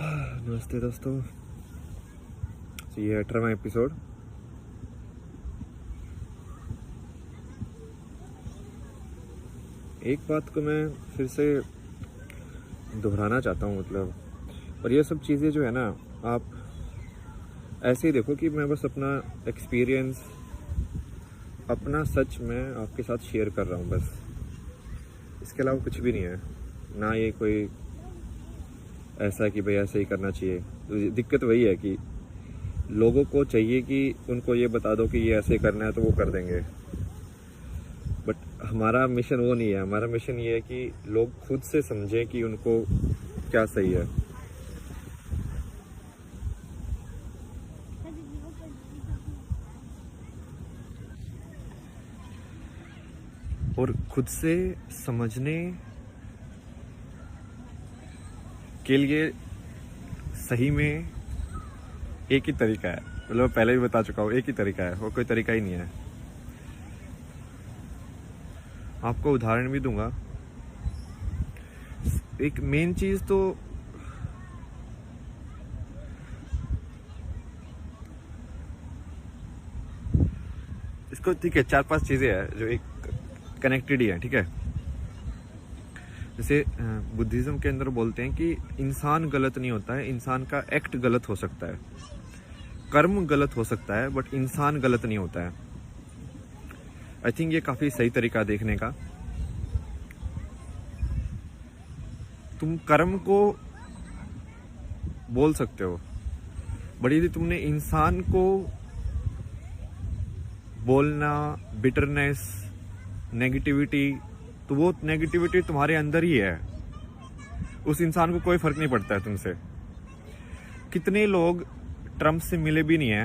नमस्ते दोस्तों। तो ये 18वां एपिसोड। एक बात को मैं फिर से दोहराना चाहता हूँ, और ये सब चीज़ें जो है ना, आप ऐसे ही देखो कि मैं बस अपना एक्सपीरियंस, अपना सच मैं आपके साथ शेयर कर रहा हूँ बस। इसके अलावा कुछ भी नहीं है। ना ये कोई ऐसा कि भाई ऐसे ही करना चाहिए। तो दिक्कत वही है कि लोगों को चाहिए कि उनको ये बता दो कि ये ऐसे करना है तो वो कर देंगे, बट हमारा मिशन वो नहीं है। हमारा मिशन ये है कि लोग खुद से समझें कि उनको क्या सही है, और खुद से समझने के लिए सही में एक ही तरीका है। मतलब पहले भी बता चुका हूँ, एक ही तरीका है, वो कोई तरीका ही नहीं है। आपको उदाहरण भी दूंगा। एक मेन चीज तो इसको, ठीक है, 4-5 चीजें हैं जो एक कनेक्टेड ही है, ठीक है। जैसे बुद्धिज्म के अंदर बोलते हैं कि इंसान गलत नहीं होता है, इंसान का एक्ट गलत हो सकता है, कर्म गलत हो सकता है, बट इंसान गलत नहीं होता है। आई थिंक ये काफी सही तरीका देखने का। तुम कर्म को बोल सकते हो, बट यदि तुमने इंसान को बोलना, बिटरनेस, नेगेटिविटी, तो वो नेगेटिविटी तुम्हारे अंदर ही है। उस इंसान को कोई फर्क नहीं पड़ता है तुमसे। कितने लोग ट्रम्प से मिले भी नहीं है,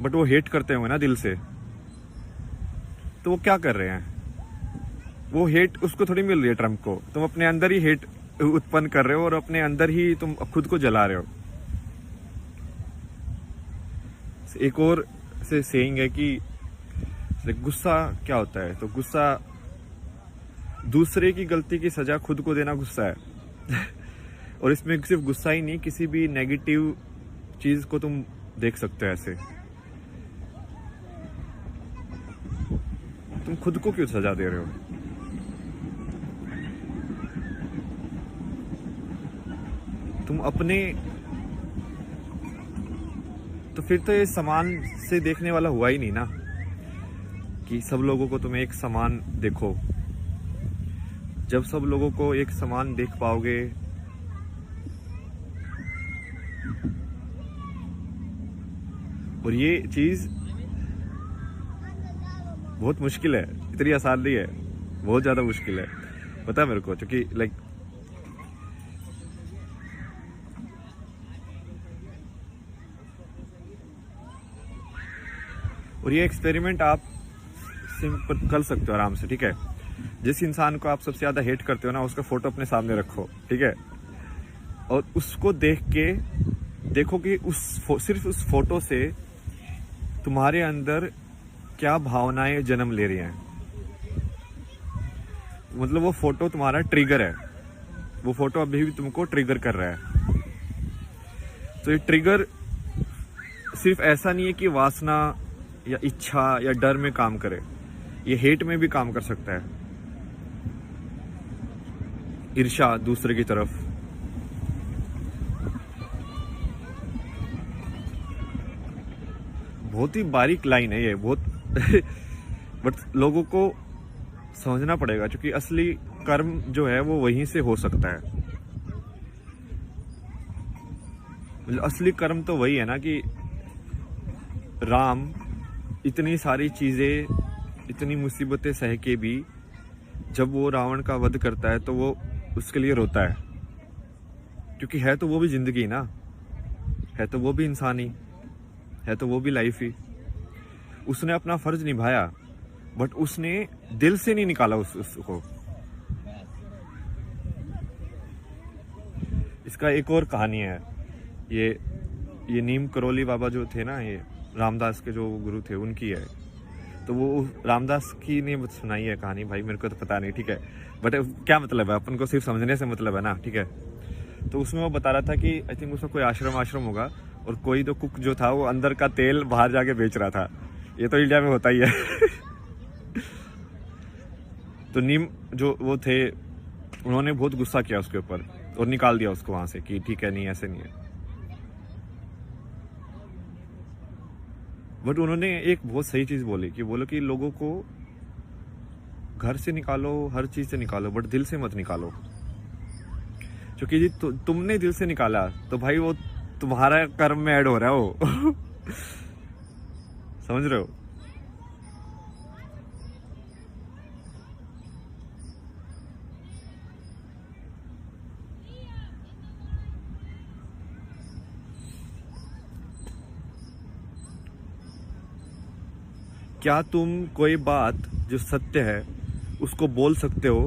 बट वो हेट करते होंगे ना दिल से, तो वो क्या कर रहे हैं? वो हेट उसको थोड़ी मिल रही है, ट्रम्प को। तुम अपने अंदर ही हेट उत्पन्न कर रहे हो और अपने अंदर ही तुम खुद को जला रहे हो। एक और से सेइंग है कि गुस्सा क्या होता है, तो गुस्सा दूसरे की गलती की सजा खुद को देना गुस्सा है। और इसमें सिर्फ गुस्सा ही नहीं, किसी भी नेगेटिव चीज को तुम देख सकते हो ऐसे। तुम खुद को क्यों सजा दे रहे हो? तुम अपने, तो फिर तो ये समान से देखने वाला हुआ ही नहीं ना, कि सब लोगों को तुम एक समान देखो। जब सब लोगों को एक समान देख पाओगे, और ये चीज बहुत मुश्किल है, इतनी आसान नहीं है, बहुत ज्यादा मुश्किल है, पता है मेरे को। क्योंकि लाइक और ये एक्सपेरिमेंट आप सिंपल कर सकते हो आराम से, ठीक है। जिस इंसान को आप सबसे ज्यादा हेट करते हो ना, उसका फोटो अपने सामने रखो, ठीक है, और उसको देख के देखो कि सिर्फ उस फोटो से तुम्हारे अंदर क्या भावनाएं जन्म ले रही हैं। मतलब वो फोटो तुम्हारा ट्रिगर है, वो फोटो अभी भी तुमको ट्रिगर कर रहा है। तो ये ट्रिगर सिर्फ ऐसा नहीं है कि वासना या इच्छा या डर में काम करे, ये हेट में भी काम कर सकता है। ईर्ष्या दूसरे की तरफ, बहुत ही बारीक लाइन है ये, बहुत। बट लोगों को समझना पड़ेगा, क्योंकि असली कर्म जो है वो वहीं से हो सकता है। मतलब असली कर्म तो वही है ना कि राम इतनी सारी चीजें, इतनी मुसीबतें सह के भी जब वो रावण का वध करता है तो वो उसके लिए रोता है, क्योंकि है तो वो भी जिंदगी ना, है तो वो भी इंसान ही है, तो वो भी लाइफ ही। उसने अपना फर्ज निभाया, बट उसने दिल से नहीं निकाला उसको। इसका एक और कहानी है। ये नीम करोली बाबा जो थे ना, ये रामदास के जो गुरु थे, उनकी है। तो वो रामदास की ने सुनाई है कहानी, भाई मेरे को तो पता नहीं, ठीक है, बट क्या मतलब है, अपन को सिर्फ समझने से मतलब है ना, ठीक है। तो उसमें वो बता रहा था कि आई थिंक उसका कोई आश्रम होगा, और कोई तो कुक जो था वो अंदर का तेल बाहर जाके बेच रहा था। ये तो इंडिया में होता ही है। तो नीम जो वो थे, उन्होंने बहुत गुस्सा किया उसके ऊपर और निकाल दिया उसको वहां से कि ठीक है, नहीं ऐसे नहीं है। बट उन्होंने एक बहुत सही चीज बोली कि बोलो कि लोगों को घर से निकालो, हर चीज से निकालो, बट दिल से मत निकालो। क्योंकि जी तुमने दिल से निकाला तो भाई वो तुम्हारा कर्म में ऐड हो रहा है वो। समझ रहे हो? क्या तुम कोई बात जो सत्य है उसको बोल सकते हो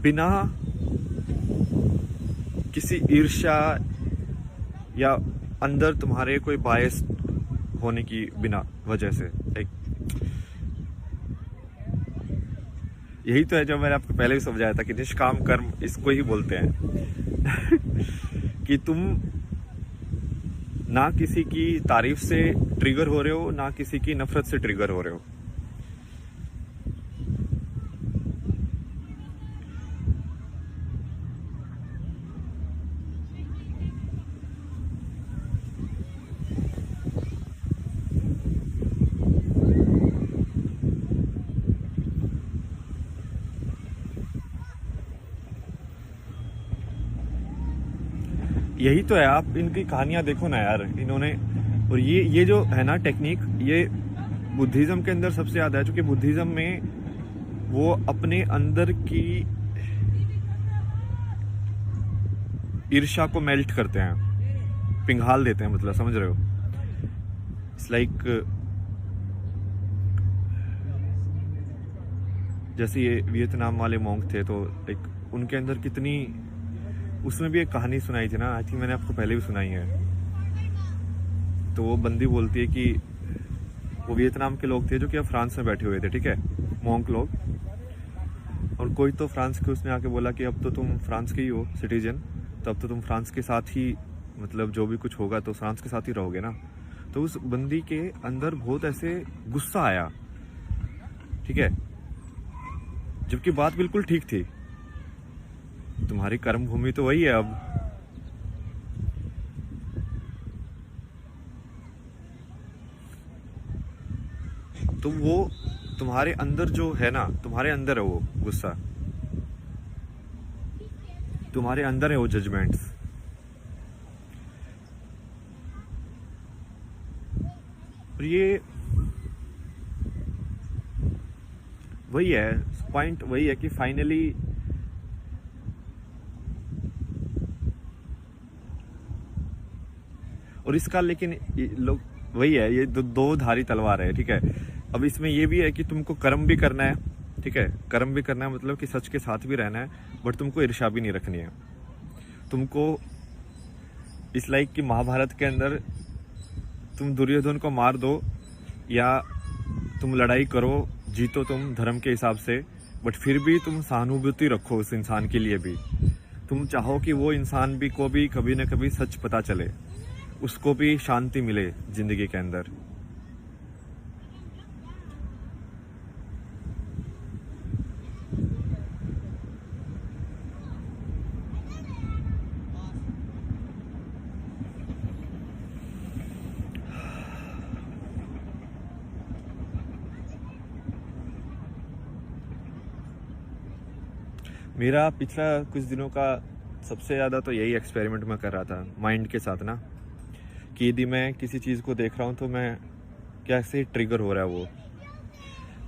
बिना किसी ईर्ष्या या अंदर तुम्हारे कोई बायस होने की बिना वजह से? यही तो है जो मैंने आपको पहले भी समझाया था कि निष्काम कर्म इसको ही बोलते हैं। कि तुम ना किसी की तारीफ से ट्रिगर हो रहे हो, ना किसी की नफरत से ट्रिगर हो रहे हो। यही तो है, आप इनकी कहानियां देखो ना यार, इन्होंने। और ये जो है ना टेक्निक, ये बुद्धिज्म के अंदर सबसे ज्यादा है, क्योंकि बुद्धिज्म में वो अपने अंदर की ईर्ष्या को मेल्ट करते हैं, पिघाल देते हैं, मतलब समझ रहे हो? इट्स लाइक जैसे ये वियतनाम वाले मॉन्क थे, तो लाइक उनके अंदर कितनी, उसमें भी एक कहानी सुनाई थी ना, आई थिंक मैंने आपको पहले भी सुनाई है। तो वो बंदी बोलती है कि वो वियतनाम के लोग थे जो कि अब फ्रांस में बैठे हुए थे, ठीक है, मॉन्क लोग। और कोई तो फ्रांस के उसने आके बोला कि अब तो तुम फ्रांस के ही हो सिटीजन, तो अब तो तुम फ्रांस के साथ ही, मतलब जो भी कुछ होगा तो फ्रांस के साथ ही रहोगे ना। तो उस बंदी के अंदर बहुत ऐसे गुस्सा आया, ठीक है, जबकि बात बिल्कुल ठीक थी। तुम्हारी कर्म भूमि तो वही है अब। तो वो तुम्हारे अंदर जो है ना, तुम्हारे अंदर है वो गुस्सा, तुम्हारे अंदर है वो जजमेंट्स। और ये वही है पॉइंट, वही है कि फाइनली और इसका, लेकिन लोग वही है, ये दो धारी तलवार है, ठीक है। अब इसमें ये भी है कि तुमको कर्म भी करना है, ठीक है, कर्म भी करना है, मतलब कि सच के साथ भी रहना है, बट तुमको ईर्ष्या भी नहीं रखनी है। तुमको इस लाइक कि महाभारत के अंदर तुम दुर्योधन को मार दो या तुम लड़ाई करो, जीतो तुम धर्म के हिसाब से, बट फिर भी तुम सहानुभूति रखो उस इंसान के लिए भी। तुम चाहो कि वो इंसान भी को भी कभी ना कभी सच पता चले, उसको भी शांति मिले जिंदगी के अंदर। मेरा पिछला कुछ दिनों का सबसे ज़्यादा तो यही एक्सपेरिमेंट मैं कर रहा था माइंड के साथ ना, कि यदि मैं किसी चीज़ को देख रहा हूँ तो मैं कैसे ट्रिगर हो रहा है वो।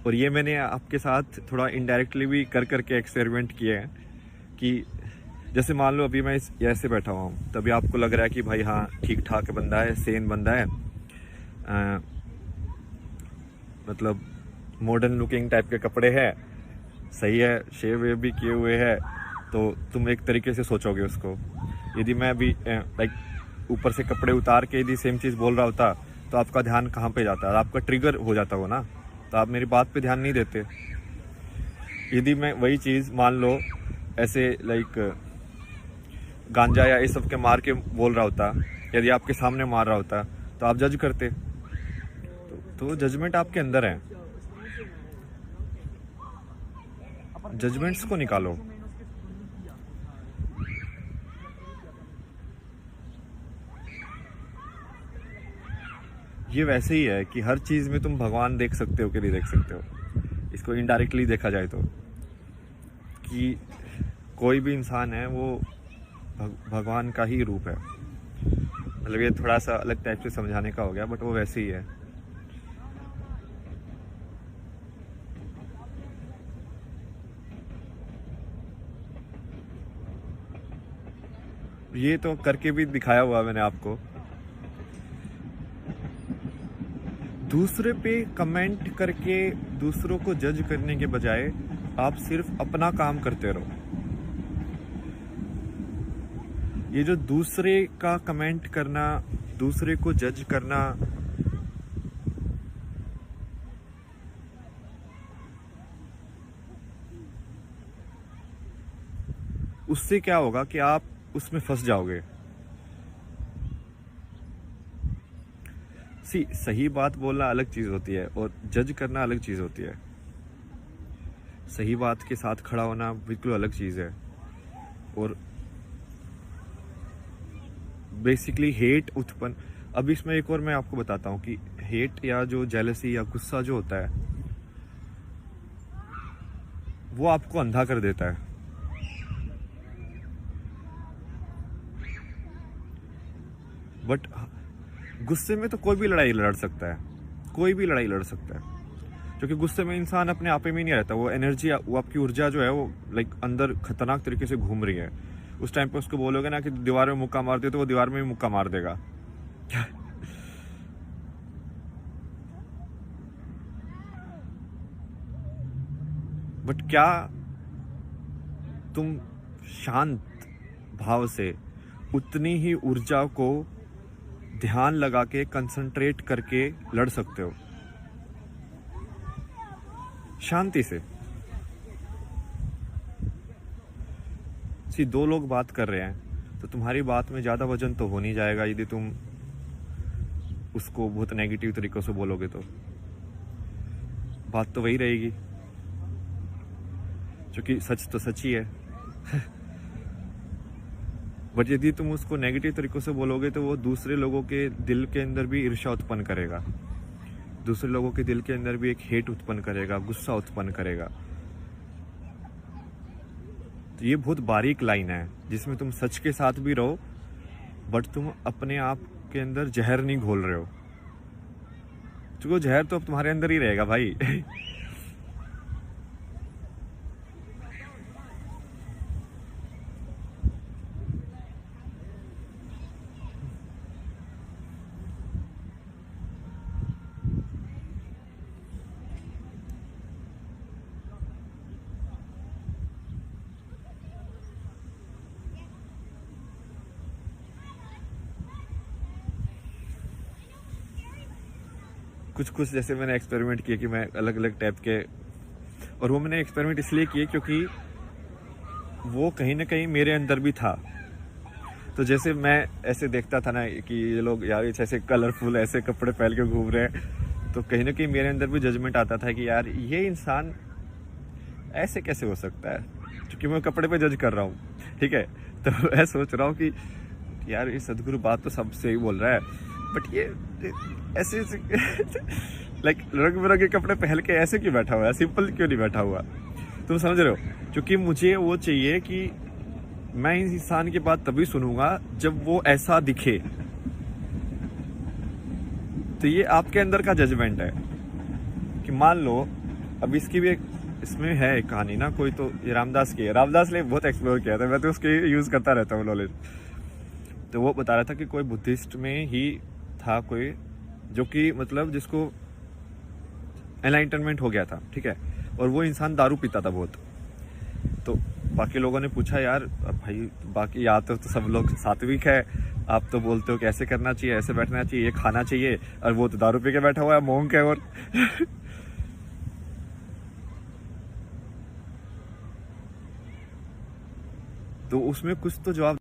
और ये मैंने आपके साथ थोड़ा इनडायरेक्टली भी कर करके एक्सपेरिमेंट किए हैं कि जैसे मान लो अभी मैं ऐसे बैठा हुआ हूँ, तभी आपको लग रहा है कि भाई हाँ ठीक ठाक बंदा है, सेन बंदा है, मतलब मॉडर्न लुकिंग टाइप के कपड़े हैं, सही है, शेव वेव भी किए हुए हैं, तो तुम एक तरीके से सोचोगे उसको। यदि मैं अभी लाइक ऊपर से कपड़े उतार के यदि सेम चीज़ बोल रहा होता तो आपका ध्यान कहाँ पे जाता है, आपका ट्रिगर हो जाता हो ना, तो आप मेरी बात पे ध्यान नहीं देते। यदि मैं वही चीज़ मान लो ऐसे लाइक गांजा या ये सब के मार के बोल रहा होता, यदि आपके सामने मार रहा होता, तो आप जज करते। तो जजमेंट आपके अंदर है, जजमेंट्स को निकालो। ये वैसे ही है कि हर चीज़ में तुम भगवान देख सकते हो कि नहीं देख सकते हो। इसको इनडायरेक्टली देखा जाए तो, कि कोई भी इंसान है वो भगवान का ही रूप है। मतलब ये थोड़ा सा अलग टाइप से समझाने का हो गया, बट वो वैसे ही है। ये तो करके भी दिखाया हुआ मैंने आपको। दूसरे पे कमेंट करके दूसरों को जज करने के बजाय आप सिर्फ अपना काम करते रहो। ये जो दूसरे का कमेंट करना, दूसरे को जज करना, उससे क्या होगा कि आप उसमें फंस जाओगे। सही बात बोलना अलग चीज होती है और जज करना अलग चीज होती है। सही बात के साथ खड़ा होना बिल्कुल अलग चीज है। और बेसिकली हेट उत्पन्न, अब इसमें एक और मैं आपको बताता हूँ कि हेट या जो जेलसी या गुस्सा जो होता है वो आपको अंधा कर देता है। बट गुस्से में तो कोई भी लड़ाई लड़ सकता है, कोई भी लड़ाई लड़ सकता है, क्योंकि गुस्से में इंसान अपने आप में नहीं रहता। वो एनर्जी, वो आपकी ऊर्जा जो है वो लाइक अंदर खतरनाक तरीके से घूम रही है। उस टाइम पे उसको बोलोगे ना कि दीवार में मुक्का मार दे, तो वो दीवार में भी मुक्का मार देगा। बट क्या तुम शांत भाव से उतनी ही ऊर्जा को ध्यान लगा के कंसंट्रेट करके लड़ सकते हो शांति से? दो लोग बात कर रहे हैं तो तुम्हारी बात में ज्यादा वजन तो हो नहीं जाएगा यदि तुम उसको बहुत नेगेटिव तरीकों से बोलोगे, तो बात तो वही रहेगी, क्योंकि सच तो सच ही है। बट यदि तुम उसको नेगेटिव तरीकों से बोलोगे तो वो दूसरे लोगों के दिल के अंदर भी ईर्ष्या उत्पन्न करेगा, दूसरे लोगों के दिल के अंदर भी एक हेट उत्पन्न करेगा, गुस्सा उत्पन्न करेगा। तो ये बहुत बारीक लाइन है जिसमें तुम सच के साथ भी रहो, बट तुम अपने आप के अंदर जहर नहीं घोल रहे हो, क्योंकि जहर तो अब तुम्हारे अंदर ही रहेगा भाई। कुछ जैसे मैंने एक्सपेरिमेंट किए कि मैं अलग अलग टाइप के, और वो मैंने एक्सपेरिमेंट इसलिए किए क्योंकि वो कहीं ना कहीं मेरे अंदर भी था। तो जैसे मैं ऐसे देखता था ना कि ये लोग यार ऐसे कलरफुल ऐसे कपड़े पहन के घूम रहे हैं, तो कहीं ना कहीं मेरे अंदर भी जजमेंट आता था कि यार ये इंसान ऐसे कैसे हो सकता है, क्योंकि मैं कपड़े पे जज कर रहा हूँ, ठीक है। तो मैं सोच रहा हूँ कि यार ये सदगुरु बात तो सबसे ही बोल रहा है, बट ये ऐसे लाइक रंग बिरंगे कपड़े पहन के ऐसे क्यों बैठा हुआ है, सिंपल क्यों नहीं बैठा हुआ? तुम समझ रहे हो? क्योंकि मुझे वो चाहिए कि मैं इस इंसान की बात तभी सुनूंगा जब वो ऐसा दिखे। तो ये आपके अंदर का जजमेंट है कि मान लो, अब इसकी भी एक इसमें है एक कहानी ना, कोई तो ये रामदास की है, रामदास ने बहुत एक्सप्लोर किया था, मैं तो उसके यूज करता रहता हूँ नॉलेज। तो वो बता रहा था कि कोई बुद्धिस्ट में ही था कोई, जो कि मतलब जिसको एनलाइटनमेंट हो गया था, ठीक है, और वो इंसान दारू पीता था बहुत। तो बाकी लोगों ने पूछा यार भाई बाकी या तो सब लोग सात्विक है, आप तो बोलते हो कि ऐसे करना चाहिए, ऐसे बैठना चाहिए, ये खाना चाहिए, और वो तो दारू पी के बैठा हुआ है, मोंक है। और तो उसमें कुछ तो जवाब